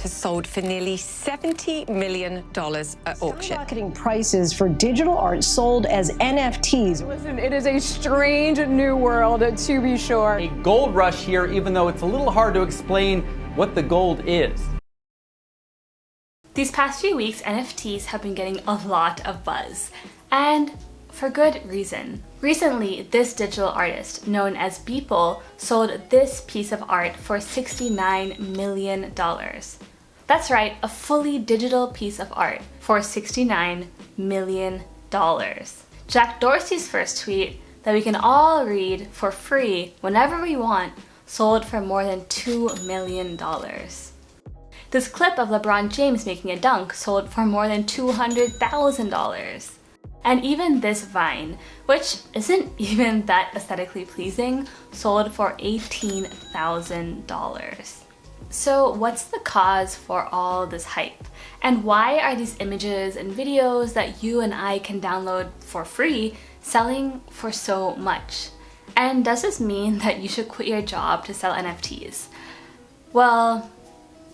has sold for nearly $70 million at auction. Skyrocketing prices for digital art sold as NFTs. Listen, it is a strange new world, to be sure. A gold rush here, even though it's a little hard to explain what the gold is. These past few weeks, NFTs have been getting a lot of buzz, and for good reason. Recently, this digital artist, known as Beeple, sold this piece of art for $69 million. That's right, a fully digital piece of art for $69 million. Jack Dorsey's first tweet, that we can all read for free whenever we want, sold for more than $2 million. This clip of LeBron James making a dunk sold for more than $200,000. And even this Vine, which isn't even that aesthetically pleasing, sold for $18,000. So what's the cause for all this hype? And why are these images and videos that you and I can download for free selling for so much? And does this mean that you should quit your job to sell NFTs? Well,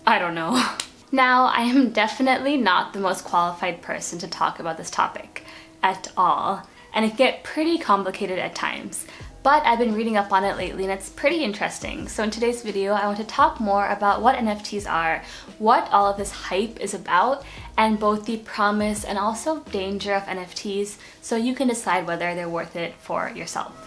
I don't know. Now, I am definitely not the most qualified person to talk about this topic at all, and it can get pretty complicated at times, but I've been reading up on it lately and it's pretty interesting. So in today's video, I want to talk more about what NFTs are, what all of this hype is about, and both the promise and also danger of NFTs, so you can decide whether they're worth it for yourself.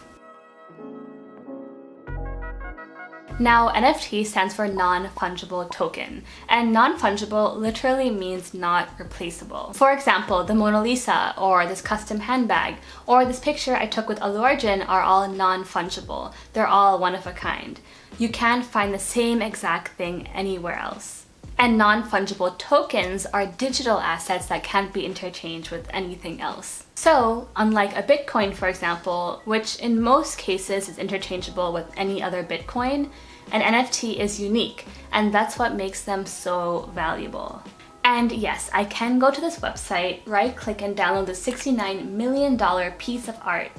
Now, NFT stands for non-fungible token, and non-fungible literally means not replaceable. For example, the Mona Lisa, or this custom handbag, or this picture I took with Allu Arjun are all non-fungible. They're all one of a kind. You can't find the same exact thing anywhere else. And non-fungible tokens are digital assets that can't be interchanged with anything else. So, unlike a Bitcoin, for example, which in most cases is interchangeable with any other Bitcoin, an NFT is unique, and that's what makes them so valuable. And yes, I can go to this website, right-click and download the $69 million piece of art.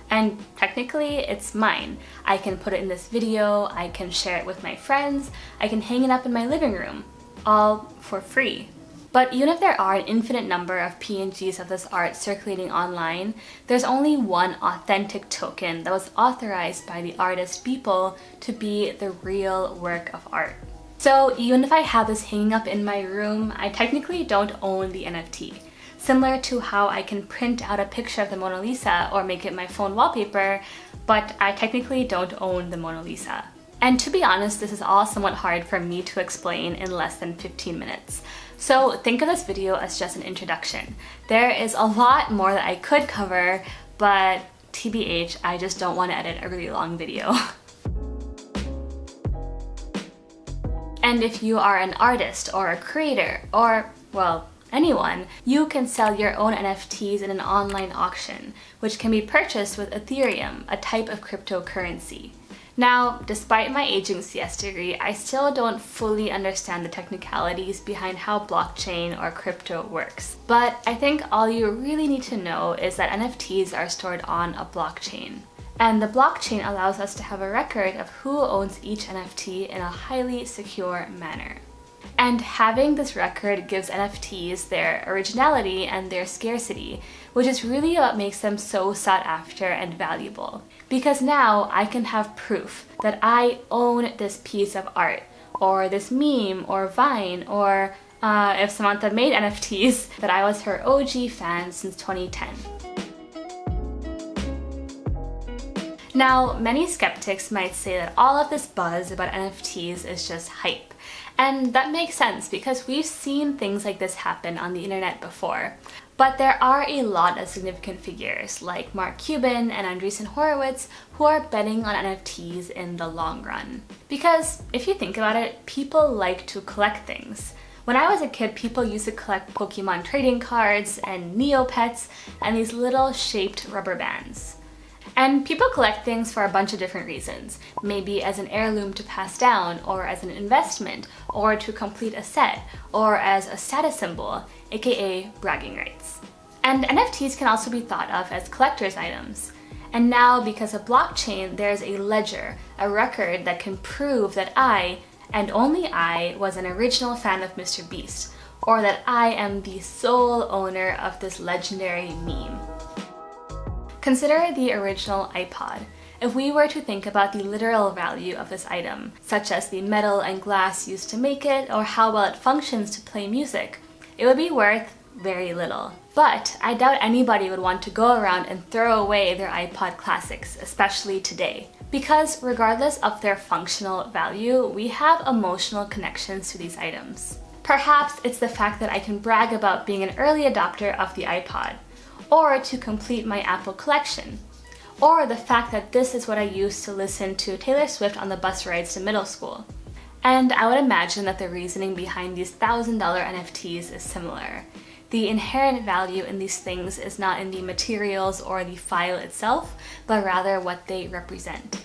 And technically, it's mine. I can put it in this video, I can share it with my friends, I can hang it up in my living room, all for free. But even if there are an infinite number of PNGs of this art circulating online, there's only one authentic token that was authorized by the artist Beeple to be the real work of art. So even if I have this hanging up in my room, I technically don't own the NFT. Similar to how I can print out a picture of the Mona Lisa or make it my phone wallpaper, but I technically don't own the Mona Lisa. And to be honest, this is all somewhat hard for me to explain in less than 15 minutes. So think of this video as just an introduction. There is a lot more that I could cover, but TBH, I just don't want to edit a really long video. And if you are an artist or a creator or, well, anyone, you can sell your own NFTs in an online auction, which can be purchased with Ethereum, a type of cryptocurrency. Now, despite my aging CS degree, I still don't fully understand the technicalities behind how blockchain or crypto works. But I think all you really need to know is that NFTs are stored on a blockchain. And the blockchain allows us to have a record of who owns each NFT in a highly secure manner. And having this record gives NFTs their originality and their scarcity, which is really what makes them so sought after and valuable. Because now I can have proof that I own this piece of art, or this meme, or Vine, or if Samantha made NFTs, that I was her OG fan since 2010. Now, many skeptics might say that all of this buzz about NFTs is just hype. And that makes sense because we've seen things like this happen on the internet before. But there are a lot of significant figures like Mark Cuban and Andreessen Horowitz who are betting on NFTs in the long run. Because if you think about it, people like to collect things. When I was a kid, people used to collect Pokemon trading cards and Neopets and these little shaped rubber bands. And people collect things for a bunch of different reasons. Maybe as an heirloom to pass down, or as an investment, or to complete a set, or as a status symbol, aka bragging rights. And NFTs can also be thought of as collector's items. And now, because of blockchain, there's a ledger, a record that can prove that I, and only I was an original fan of Mr. Beast, or that I am the sole owner of this legendary meme. Consider the original iPod. If we were to think about the literal value of this item, such as the metal and glass used to make it, or how well it functions to play music, it would be worth very little. But I doubt anybody would want to go around and throw away their iPod classics, especially today. Because regardless of their functional value, we have emotional connections to these items. Perhaps it's the fact that I can brag about being an early adopter of the iPod, or to complete my Apple collection, or the fact that this is what I used to listen to Taylor Swift on the bus rides to middle school. And I would imagine that the reasoning behind these $1,000 NFTs is similar. The inherent value in these things is not in the materials or the file itself, but rather what they represent.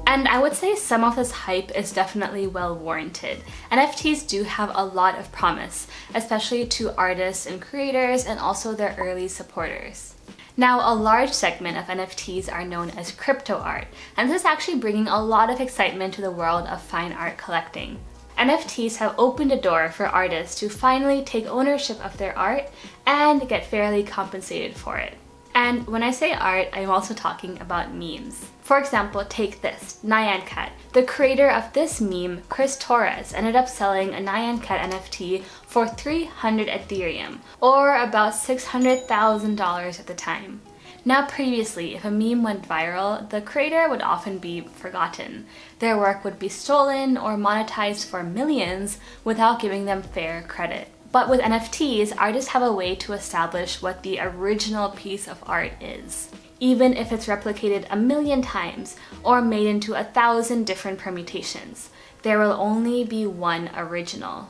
And I would say some of this hype is definitely well warranted. NFTs do have a lot of promise, especially to artists and creators and also their early supporters. Now, a large segment of NFTs are known as crypto art, and this is actually bringing a lot of excitement to the world of fine art collecting. NFTs have opened a door for artists to finally take ownership of their art and get fairly compensated for it. And when I say art, I'm also talking about memes. For example, take this, Nyan Cat. The creator of this meme, Chris Torres, ended up selling a Nyan Cat NFT for 300 Ethereum, or about $600,000 at the time. Now previously, if a meme went viral, the creator would often be forgotten. Their work would be stolen or monetized for millions without giving them fair credit. But with NFTs, artists have a way to establish what the original piece of art is, even if it's replicated 1,000,000 times or made into 1,000 different permutations. There will only be one original.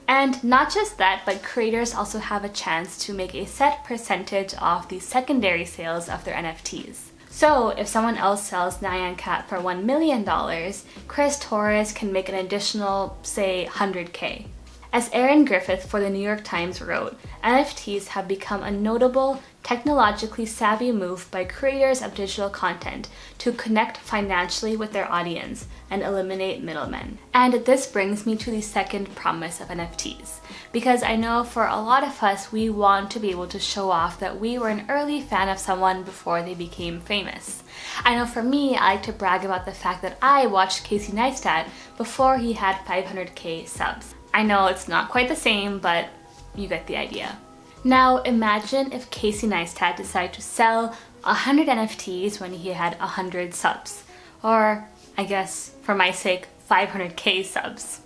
And not just that, but creators also have a chance to make a set percentage off the secondary sales of their NFTs. So if someone else sells Nyan Cat for $1 million, Chris Torres can make an additional, say, 100K. As Aaron Griffith for the New York Times wrote, NFTs have become a notable, technologically savvy move by creators of digital content to connect financially with their audience and eliminate middlemen. And this brings me to the second promise of NFTs, because I know for a lot of us, we want to be able to show off that we were an early fan of someone before they became famous. I know for me, I like to brag about the fact that I watched Casey Neistat before he had 500K subs. I know it's not quite the same, but you get the idea. Now imagine if Casey Neistat decided to sell 100 NFTs when he had 100 subs. Or, I guess, for my sake, 500K subs.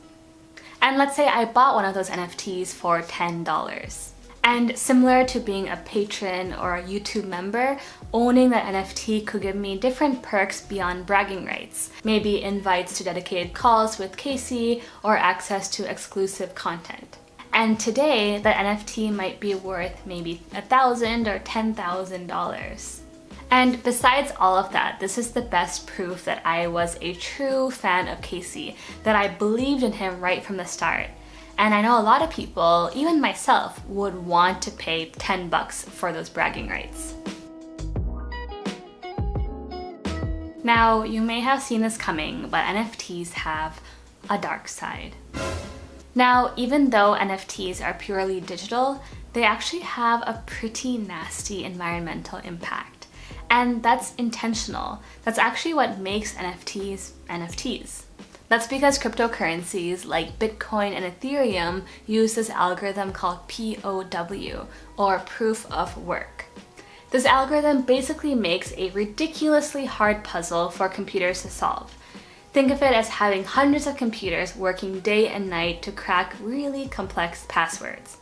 And let's say I bought one of those NFTs for $10. And similar to being a patron or a YouTube member, owning that NFT could give me different perks beyond bragging rights. Maybe invites to dedicated calls with Casey or access to exclusive content. And today, that NFT might be worth maybe $1,000 or $10,000. And besides all of that, this is the best proof that I was a true fan of Casey, that I believed in him right from the start. And I know a lot of people, even myself, would want to pay $10 for those bragging rights. Now, you may have seen this coming, but NFTs have a dark side. Now, even though NFTs are purely digital, they actually have a pretty nasty environmental impact. And that's intentional. That's actually what makes NFTs NFTs. That's because cryptocurrencies like Bitcoin and Ethereum use this algorithm called POW, or Proof of Work. This algorithm basically makes a ridiculously hard puzzle for computers to solve. Think of it as having hundreds of computers working day and night to crack really complex passwords.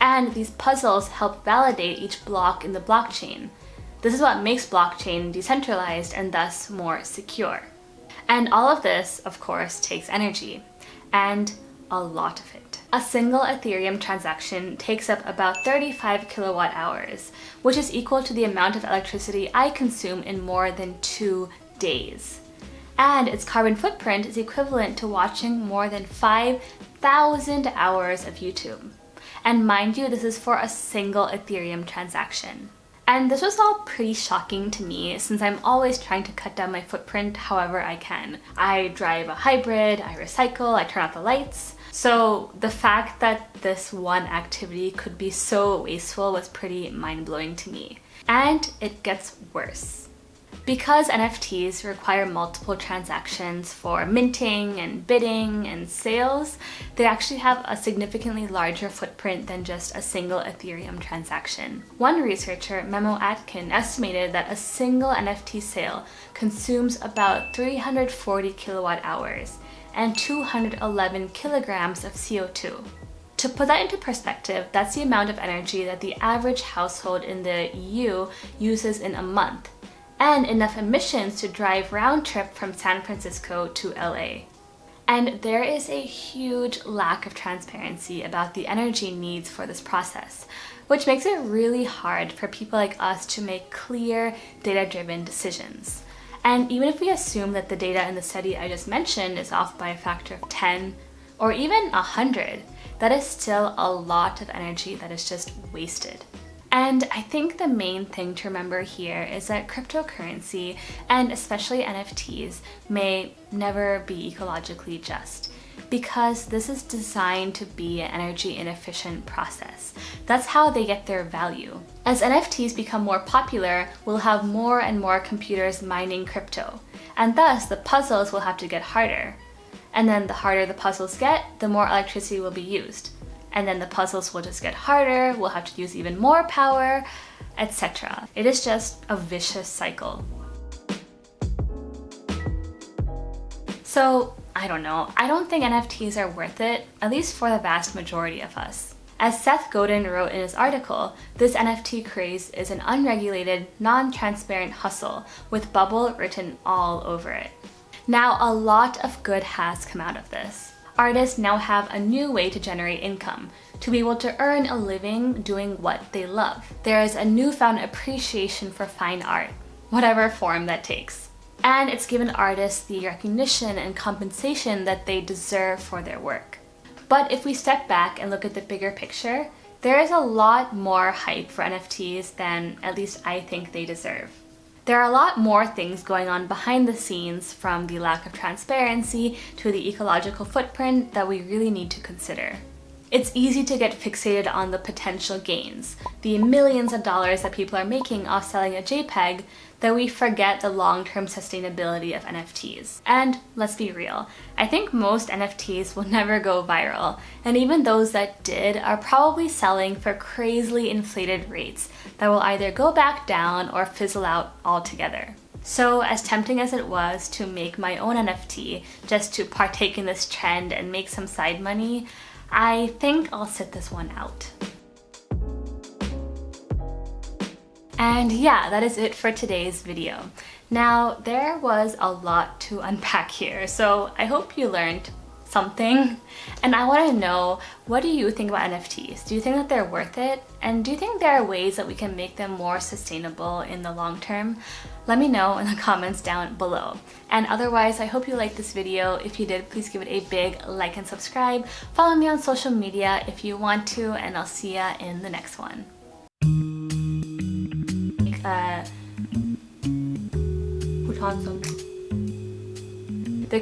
And these puzzles help validate each block in the blockchain. This is what makes blockchain decentralized and thus more secure. And all of this, of course, takes energy, and a lot of it. A single Ethereum transaction takes up about 35 kilowatt hours, which is equal to the amount of electricity I consume in more than 2 days. And its carbon footprint is equivalent to watching more than 5,000 hours of YouTube. And mind you, this is for a single Ethereum transaction. And this was all pretty shocking to me since I'm always trying to cut down my footprint however I can. I drive a hybrid, I recycle, I turn off the lights. So the fact that this one activity could be so wasteful was pretty mind-blowing to me. And it gets worse. Because NFTs require multiple transactions for minting and bidding and sales, they actually have a significantly larger footprint than just a single Ethereum transaction. One researcher, Memo Atkin, estimated that a single NFT sale consumes about 340 kilowatt hours and 211 kilograms of CO2. To put that into perspective, that's the amount of energy that the average household in the EU uses in a month, and enough emissions to drive round trip from San Francisco to LA. And there is a huge lack of transparency about the energy needs for this process, which makes it really hard for people like us to make clear, data-driven decisions. And even if we assume that the data in the study I just mentioned is off by a factor of 10 or even 100, that is still a lot of energy that is just wasted. And I think the main thing to remember here is that cryptocurrency, and especially NFTs, may never be ecologically just, because this is designed to be an energy inefficient process. That's how they get their value. As NFTs become more popular, we'll have more and more computers mining crypto, and thus the puzzles will have to get harder. And then the harder the puzzles get, the more electricity will be used. And then the puzzles will just get harder, we'll have to use even more power, etc. It is just a vicious cycle. So, I don't know. I don't think NFTs are worth it, at least for the vast majority of us. As Seth Godin wrote in his article, this NFT craze is an unregulated, non-transparent hustle with bubble written all over it. Now, a lot of good has come out of this. Artists now have a new way to generate income, to be able to earn a living doing what they love. There is a newfound appreciation for fine art, whatever form that takes. And it's given artists the recognition and compensation that they deserve for their work. But if we step back and look at the bigger picture, there is a lot more hype for NFTs than at least I think they deserve. There are a lot more things going on behind the scenes, from the lack of transparency to the ecological footprint, that we really need to consider. It's easy to get fixated on the potential gains, the millions of dollars that people are making off selling a JPEG, that we forget the long-term sustainability of NFTs. And let's be real, I think most NFTs will never go viral, and even those that did are probably selling for crazily inflated rates that will either go back down or fizzle out altogether. So as tempting as it was to make my own NFT just to partake in this trend and make some side money, I think I'll sit this one out. And yeah, that is it for today's video. Now, there was a lot to unpack here, so I hope you learned something. And I want to know, what do you think about NFTs? Do you think that they're worth it? And do you think there are ways that we can make them more sustainable in the long term? Let me know in the comments down below. And otherwise, I hope you liked this video. If you did, please give it a big like and subscribe. Follow me on social media if you want to, and I'll see ya in the next one. The